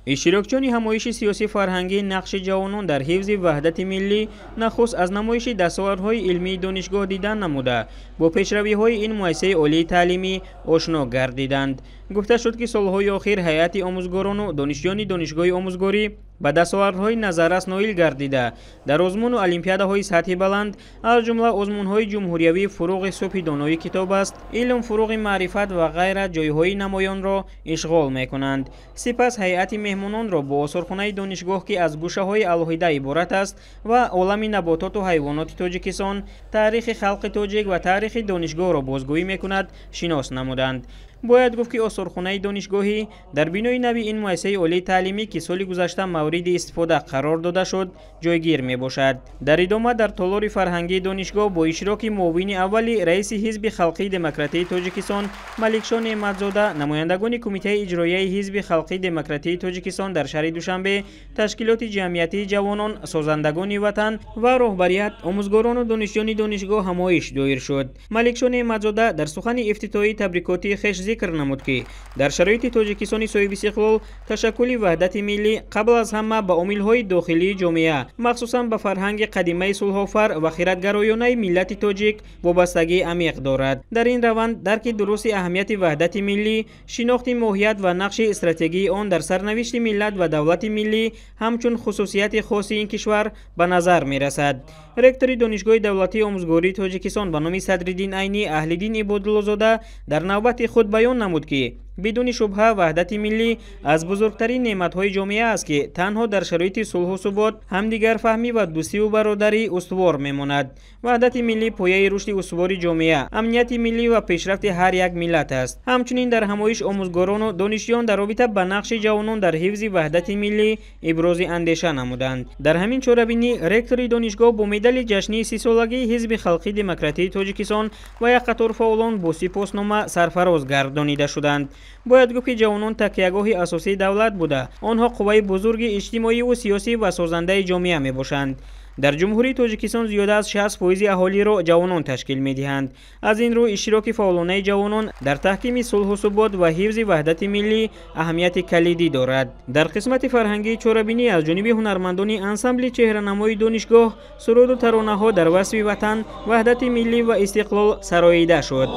اشتراکچانی همایش سیاسی فرهنگی نقش جوانان در حفظ وحدت ملی نخست از نمایش دستاوردهای علمی دانشگاه دیدن نموده با پیشروی‌های این مؤسسه عالی تعلیمی آشنا گردیدند. گفته شد که سالهای اخیر هیئت آموزگاران و دانشجویان دانشگاه آموزگاری به دستاوردهای نظررس نائل گردیده در آزمون و المپیادهای سطح بلند از جمله آزمون‌های جمهوریوی فروغ صبح دانایی کتاب است، علم فروغ معرفت و غیره جایهای نمایان را اشغال می‌کنند. سپس هیئت مهمانان را با آثارخانه دانشگاه که از گوشه‌های علاهیده عبارت است و عالم نباتات و حیوانات تاجیکستان، تاریخ خلق تاجیک و تاریخ دانشگاه را بازگویی می‌کند شناس نمودند. باید گفت که آثارخانه دانشگاهی در بینای نوی این مؤسسه عالی تعلیمی که سال گذشته مورد استفاده قرار داده شد جایگیر می باشد. در ادامه در تالار فرهنگی دانشگاه با اشتراک معاون اول رئیس حزب خلقی دموکراتی تاجیکستان ملکشاه نعمتزاده، نمایندگان کمیته اجرایی حزب خلقی دموکراتی تاجیکستان در شهر دوشنبه، تشکیلات جمعیتی جوانان، سازندگان وطن و رهبریت، آموزگاران و دانشجویان دانشگاه همایش دایر شد. ملکشاه نعمتزاده در سخن افتتاحی تبریکاتی خوش ذکر نمود که در شرایط تاجیکستان صاحب استقلال تشکل وحدت ملی قبل از همه به عامل‌های داخلی جامعه مخصوصا به فرهنگ قدیمی صلح‌آفر و خیرت‌گرایانه ملت تاجیک وابستگی عمیق دارد. در این روند درک درست اهمیت وحدت ملی، شناخت ماهیت و نقش استراتژی آن در سرنوشت ملت و دولت ملی همچون خصوصیت خاص این کشور به نظر می‌رسد. رکتور دانشگاه دولتی آموزگاری تاجیکستان به نام صدرالدین عینی اهل‌دین عبادالله‌زاده در نوبت خود بیان نمود که بدون شبهه وحدت ملی از بزرگترین نعمت‌های جامعه است که تنها در شرایط صلح و ثبات همدیگر فهمی و دوستی و برادری استوار می‌ماند. وحدت ملی پایه رشد استوار جامعه، امنیت ملی و پیشرفت هر یک ملت است. همچنین در همایش آموزگاران و دانشجویان در رابطه با نقش جوانان در حفظ وحدت ملی ابراز اندیشه نمودند. در همین چاره‌بینی رکتور دانشگاه با مدال جشنی 30 سالگی حزب خلقی دموکراتی تاجیکستان و یک قطار فعالان با سپاسنامه سرفراز گردانیده شدند. باید گفت که جوانان تکیهگاه اساسی دولت بوده، آنها قوه بزرگ اجتماعی و سیاسی و سازنده جامعه می باشند. در جمهوری تاجیکستان زیاده از 60% اهالی را جوانان تشکیل می دهند. از این رو اشتراک فعالانه جوانان در تحکیم صلح و ثبات و حفظ وحدت ملی اهمیت کلیدی دارد. در قسمت فرهنگی چاره‌بینی از جانب هنرمندان انسامبل چهره‌نمای دانشگاه سرود و ترانه‌ها در وصف وطن، وحدت ملی و استقلال سراییده شد.